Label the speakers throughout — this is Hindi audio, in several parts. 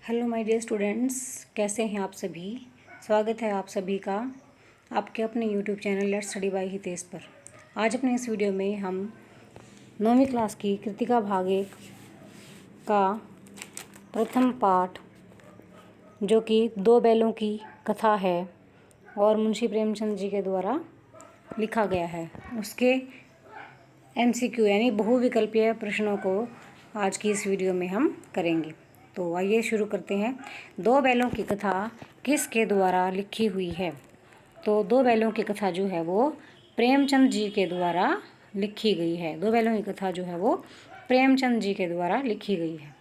Speaker 1: हेलो माय डियर स्टूडेंट्स, कैसे हैं आप सभी। स्वागत है आप सभी का आपके अपने YouTube channel let's study bye Hitesh पर। आज अपने इस वीडियो में हम 9वीं क्लास की कृतिका भाग 1 का प्रथम पाठ, जो कि 2 बैलों की कथा है और मुंशी प्रेमचंद जी के द्वारा लिखा गया है, उसके MCQ यानी बहुविकल्पीय प्रश्नों को आज की इस वीडियो में हम करेंगे। तो आइए शुरू करते हैं। 2 बैलों की कथा किसके द्वारा लिखी हुई है? तो 2 बैलों की कथा जो है वो प्रेमचंद जी के द्वारा लिखी गई है। 2 बैलों की कथा जो है वो प्रेमचंद जी के द्वारा लिखी गई है।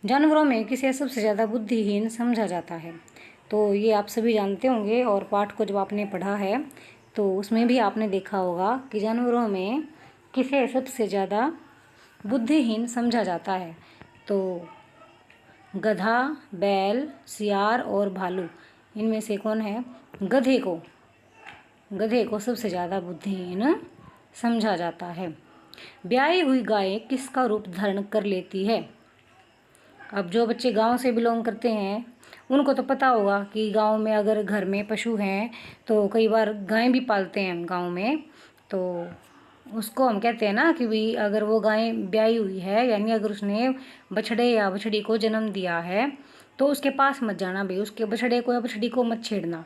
Speaker 1: जानवरों में किसे सबसे ज़्यादा बुद्धिहीन समझा जाता है? तो ये आप सभी जानते होंगे, और पाठ को जब आपने पढ़ा है तो उसमें भी आपने देखा होगा कि जानवरों में किसे सबसे ज़्यादा बुद्धिहीन समझा जाता है। तो गधा, बैल, सियार और भालू, इनमें से कौन है? गधे को सबसे ज़्यादा बुद्धिहीन समझा जाता है। ब्याही हुई गाय किसका रूप धारण कर लेती है? अब जो बच्चे गांव से बिलोंग करते हैं उनको तो पता होगा कि गांव में अगर घर में पशु हैं तो कई बार गाय भी पालते हैं गांव में, तो उसको हम कहते हैं ना कि भाई अगर वो गाय ब्याही हुई है, यानी अगर उसने बछड़े या बछड़ी को जन्म दिया है तो उसके पास मत जाना भाई, उसके बछड़े को या बछड़ी को मत छेड़ना,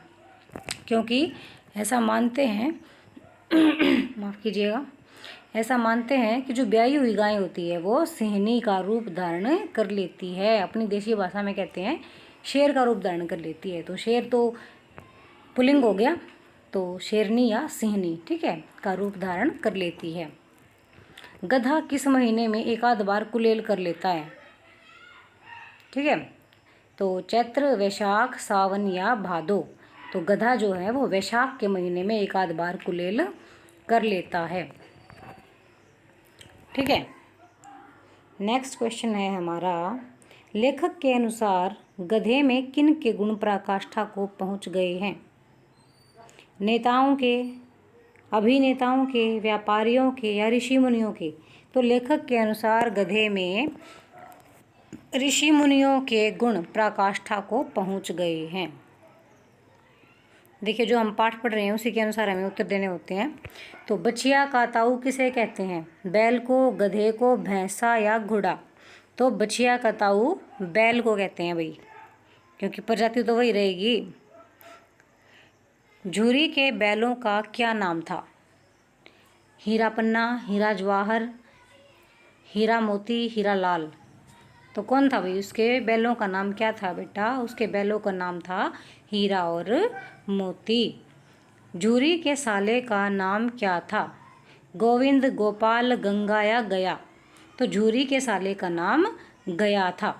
Speaker 1: क्योंकि ऐसा मानते हैं माफ़ कीजिएगा, ऐसा मानते हैं कि जो ब्याही हुई गाय होती है वो सिंहनी का रूप धारण कर लेती है। अपनी देशी भाषा में कहते हैं शेर का रूप धारण कर लेती है। तो शेर तो पुल्लिंग हो गया, तो शेरनी या सिंहनी, ठीक है, का रूप धारण कर लेती है। गधा किस महीने में एक आध बार कुलेल कर लेता है? ठीक है, तो चैत्र, वैशाख, सावन या भादो। तो गधा जो है वो वैशाख के महीने में एक आध बार कुलेल कर लेता है। ठीक है, नेक्स्ट क्वेश्चन है हमारा, लेखक के अनुसार गधे में किन के गुण पराकाष्ठा को पहुंच गए हैं? नेताओं के, अभिनेताओं के, व्यापारियों के या ऋषि मुनियों के? तो लेखक के अनुसार गधे में ऋषि मुनियों के गुण पराकाष्ठा को पहुंच गए हैं। देखिए, जो हम पाठ पढ़ रहे हैं उसी के अनुसार हमें उत्तर देने होते हैं। तो बछिया का ताऊ किसे कहते हैं? बैल को, गधे को, भैंसा या घोड़ा? तो बछिया का ताऊ बैल को कहते हैं भाई, क्योंकि प्रजाति तो वही रहेगी। झूरी के बैलों का क्या नाम था? हीरा पन्ना, हीरा जवाहर, हीरा मोती, हीरा लाल? तो कौन था भाई? उसके बैलों का नाम क्या था बेटा? उसके बैलों का नाम था हीरा और मोती। झूरी के साले का नाम क्या था? गोविंद, गोपाल, गंगा या गया? तो झूरी के साले का नाम गया था।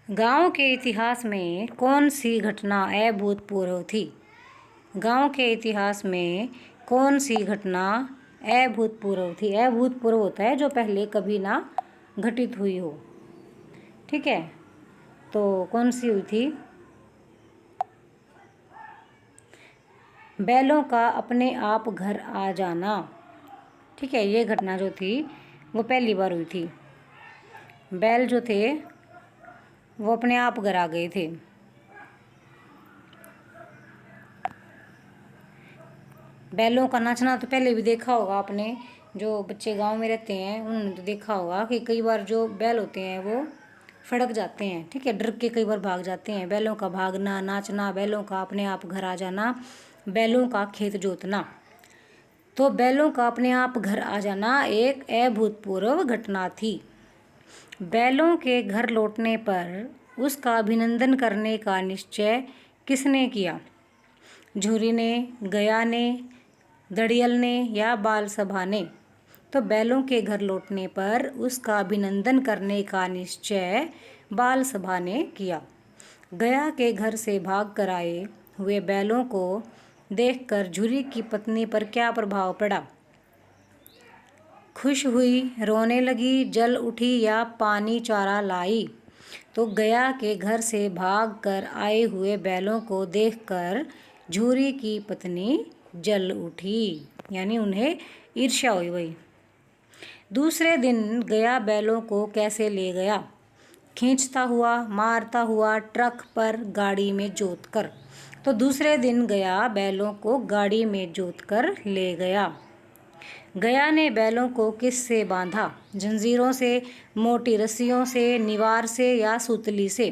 Speaker 1: गांव के इतिहास में कौन सी घटना अभूतपूर्व थी? गांव के इतिहास में कौन सी घटना अभूतपूर्व थी? अभूतपूर्व होता है जो पहले कभी ना घटित हुई हो। ठीक है, तो कौन सी हुई थी? बैलों का अपने आप घर आ जाना। ठीक है, ये घटना जो थी वो पहली बार हुई थी। बैल जो थे वो अपने आप घर आ गए थे। बैलों का नाचना तो पहले भी देखा होगा आपने, जो बच्चे गांव में रहते हैं उन्होंने तो देखा होगा कि कई बार जो बैल होते हैं वो फड़क जाते हैं। ठीक है, डर के कई बार भाग जाते हैं। बैलों का भागना, नाचना, बैलों का अपने आप घर आ जाना, बैलों का खेत जोतना। तो बैलों का अपने आप घर आ जाना एक अभूतपूर्व घटना थी। बैलों के घर लौटने पर उसका अभिनंदन करने का निश्चय किसने किया? झूरी ने, गया ने, दड़ियल ने या बाल सभा ने? तो बैलों के घर लौटने पर उसका अभिनंदन करने का निश्चय बाल सभा ने किया। गया के घर से भाग कर आए हुए बैलों को देखकर झूरी की पत्नी पर क्या प्रभाव पड़ा? खुश हुई, रोने लगी, जल उठी या पानी चारा लाई? तो गया के घर से भाग कर आए हुए बैलों को देखकर झूरी की पत्नी जल उठी, यानी उन्हें ईर्ष्या हुई भाई। दूसरे दिन गया बैलों को कैसे ले गया? खींचता हुआ, मारता हुआ ट्रक पर गाड़ी में जोत कर। तो दूसरे दिन गया बैलों को गाड़ी में जोत कर ले गया। गया ने बैलों को किससे बांधा? जंजीरों से, मोटी रस्सियों से, निवार से या सूतली से?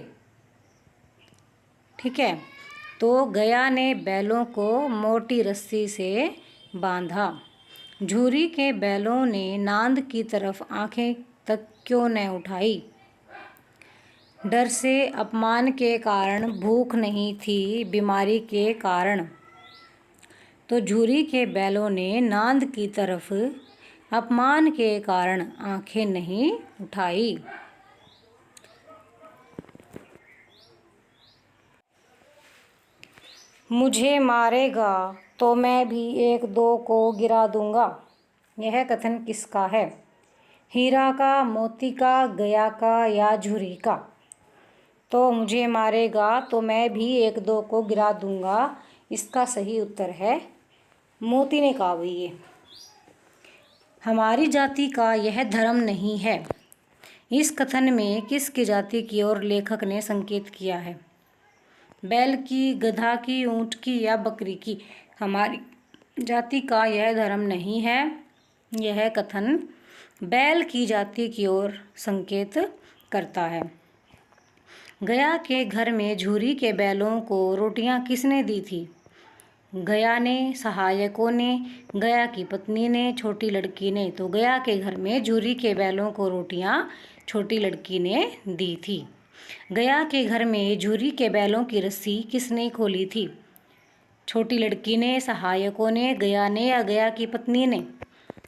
Speaker 1: ठीक है, तो गया ने बैलों को मोटी रस्सी से बांधा। झूरी के बैलों ने नांद की तरफ आंखें तक क्यों न उठाई? डर से, अपमान के कारण, भूख नहीं थी, बीमारी के कारण। तो झूरी के बैलों ने नांद की तरफ अपमान के कारण आंखें नहीं उठाई। मुझे मारेगा तो मैं भी एक दो को गिरा दूंगा। यह कथन किसका है? हीरा का, मोती का, गया का या झूरी का? तो मुझे मारेगा तो मैं भी एक दो को गिरा दूंगा, इसका सही उत्तर है मोती ने कहा। ये हमारी जाति का यह धर्म नहीं है। इस कथन में किसकी जाति की ओर लेखक ने संकेत किया है? बैल की, गधा की, ऊंट की या बकरी की? हमारी जाति का यह धर्म नहीं है। यह कथन बैल की जाति की ओर संकेत करता है। गया के घर में झूरी के बैलों को रोटियां किसने दी थी? गया ने, सहायकों ने, गया की पत्नी ने, छोटी लड़की ने? तो गया के घर में झूरी के बैलों को रोटियां छोटी लड़की ने दी थी। गया के घर में झूरी के बैलों की रस्सी किसने खोली थी? छोटी लड़की ने, सहायकों ने, गया ने या गया की पत्नी ने?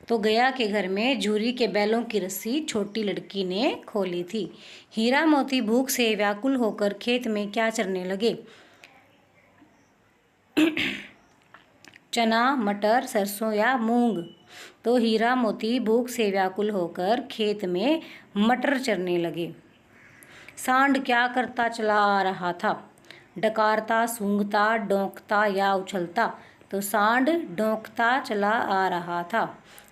Speaker 1: तो गया के घर में झूरी के बैलों की रस्सी छोटी लड़की ने खोली थी। हीरा मोती भूख से व्याकुल होकर खेत में क्या चरने लगे? चना, मटर, सरसों या मूंग? तो हीरा मोती भूख से व्याकुल होकर खेत में मटर चरने लगे। सांड क्या करता चला आ रहा था? डकारता, सूंघता, डोंकता या उछलता? तो सांड डोंकता चला आ रहा था।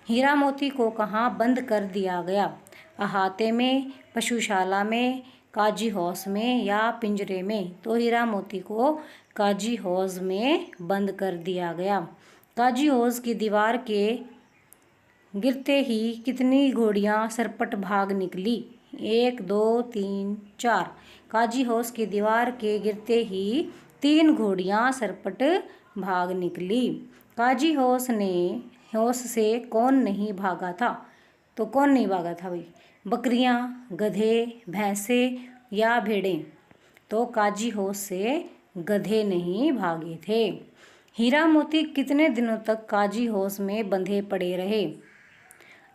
Speaker 1: हीरा मोती को कहाँ बंद कर दिया गया? अहाते में, पशुशाला में, काजी हौस में या पिंजरे में? तो हीरा मोती को काजी हौज में बंद कर दिया गया। काजी हौज की दीवार के गिरते ही कितनी घोड़ियां सरपट भाग निकली? 1, 2, 3, 4। काजी हौस की दीवार के गिरते ही 3 घोड़ियां सरपट भाग निकली। काजी हौस से कौन नहीं भागा था? तो कौन नहीं भागा था भाई? बकरियां, गधे, भैंसे या भेड़ें? तो काजी हौस से गधे नहीं भागे थे। हीरा मोती कितने दिनों तक काजी हौस में बंधे पड़े रहे?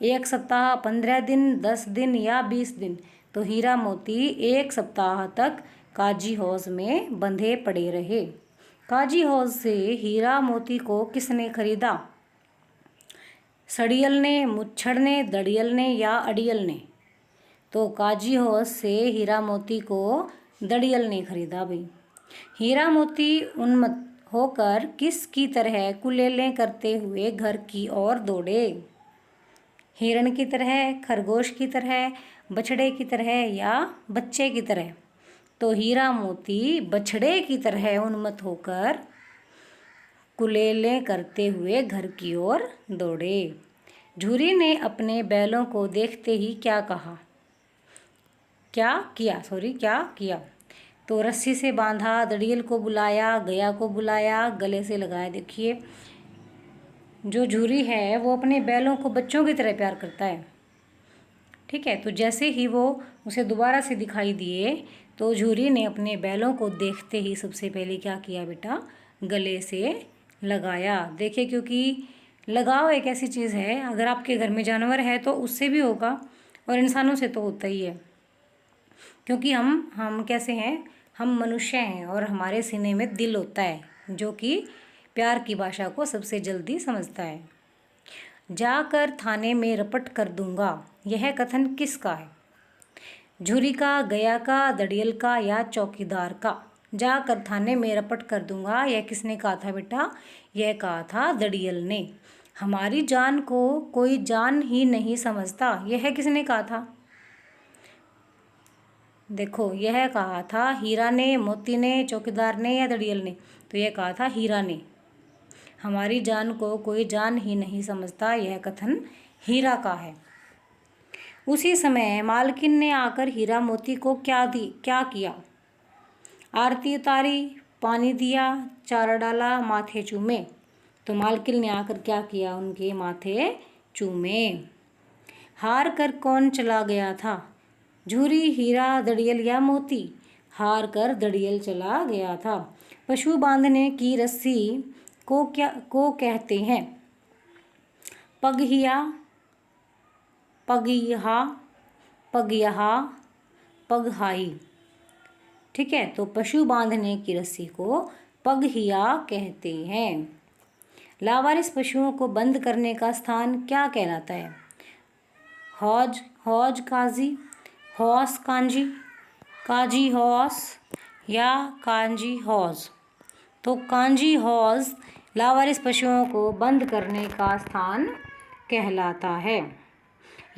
Speaker 1: 1 सप्ताह, 15 दिन, 10 दिन या 20 दिन? तो हीरा मोती 1 सप्ताह तक काजी हौस में बंधे पड़े रहे। काजी हौस से हीरा मोती को किसने खरीदा? सड़ियल ने, मुच्छड़ ने, दड़ियल ने या अड़ियल ने? तो काजी हौस से हीरा मोती को दड़ियल ने खरीदा भाई। हीरा मोती उन्मत्त होकर किसकी तरह कुलेलें करते हुए घर की ओर दौड़े? हिरण की तरह, खरगोश की तरह, बछड़े की तरह या बच्चे की तरह? तो हीरा मोती बछड़े की तरह उन्मत्त होकर कुलेलें करते हुए घर की ओर दौड़े। झूरी ने अपने बैलों को देखते ही क्या कहा? क्या किया? तो रस्सी से बांधा, दड़ियल को बुलाया, गया को बुलाया, गले से लगाया। देखिए, जो झूरी है वो अपने बैलों को बच्चों की तरह प्यार करता है। ठीक है, तो जैसे ही वो उसे दोबारा से दिखाई दिए तो झूरी ने अपने बैलों को देखते ही सबसे पहले क्या किया बेटा? गले से लगाया। देखिए, क्योंकि लगाव एक ऐसी चीज़ है, अगर आपके घर में जानवर है तो उससे भी होगा और इंसानों से तो होता ही है, क्योंकि हम कैसे हैं? हम मनुष्य हैं और हमारे सीने में दिल होता है जो कि प्यार की भाषा को सबसे जल्दी समझता है। जाकर थाने में रपट कर दूंगा, यह कथन किसका है? झूरी का, गया का, दड़ियल का या चौकीदार का? जाकर थाने में रपट कर दूंगा, यह किसने कहा था बेटा? यह कहा था दड़ियल ने। हमारी जान को कोई जान ही नहीं समझता, यह किसने कहा था? देखो, यह कहा था हीरा ने, मोती ने, चौकीदार ने या दड़ियल ने? तो यह कहा था हीरा ने। हमारी जान को कोई जान ही नहीं समझता, यह कथन हीरा का है। उसी समय मालकिन ने आकर हीरा मोती को क्या किया? आरती उतारी, पानी दिया, चारा डाला, माथे चूमे। तो मालकिन ने आकर क्या किया? उनके माथे चूमे। हार कर कौन चला गया था? झूरी, हीरा, दड़ियल या मोती? हार कर दड़ियल चला गया था। पशु बांधने की रस्सी को कहते हैं? पगहिया, पगहा, पगयहा, पगहाई। ठीक है, तो पशु बांधने की रस्सी को पगहिया कहते हैं। लावारिस पशुओं को बंद करने का स्थान क्या कहलाता है? हौज, हौज काजी, हौस कांजी, काजी हौस या कांजी हौज? तो कांजी हौज लावारिस पशुओं को बंद करने का स्थान कहलाता है।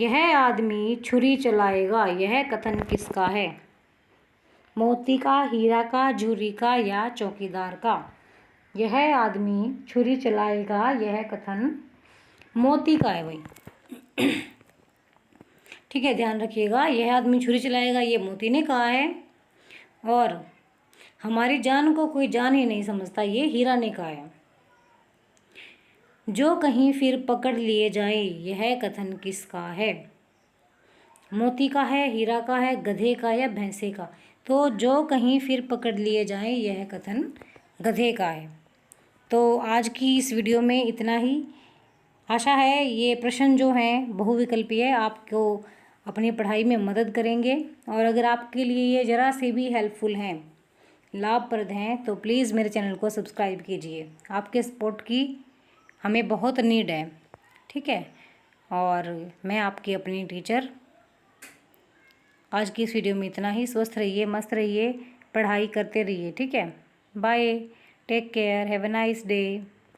Speaker 1: यह आदमी छुरी चलाएगा, यह कथन किसका है? मोती का, हीरा का, झूरी का या चौकीदार का? यह आदमी छुरी चलाएगा, यह कथन मोती का है भाई। ठीक है, ध्यान रखिएगा, यह आदमी छुरी चलाएगा ये मोती ने कहा है, और हमारी जान को कोई जान ही नहीं समझता, ये हीरा ने कहा है। जो कहीं फिर पकड़ लिए जाए, यह कथन किसका है? मोती का है, हीरा का है, गधे का या भैंसे का? तो जो कहीं फिर पकड़ लिए जाए, यह कथन गधे का है। तो आज की इस वीडियो में इतना ही। आशा है ये प्रश्न जो हैं बहुविकल्पीय है, आपको अपनी पढ़ाई में मदद करेंगे, और अगर आपके लिए ये ज़रा से भी हेल्पफुल हैं, लाभप्रद हैं, तो प्लीज़ मेरे चैनल को सब्सक्राइब कीजिए। आपके सपोर्ट की हमें बहुत नीड है। ठीक है, और मैं आपकी अपनी टीचर। आज की इस वीडियो में इतना ही। स्वस्थ रहिए, मस्त रहिए, पढ़ाई करते रहिए। ठीक है, bye, take care, have a nice day.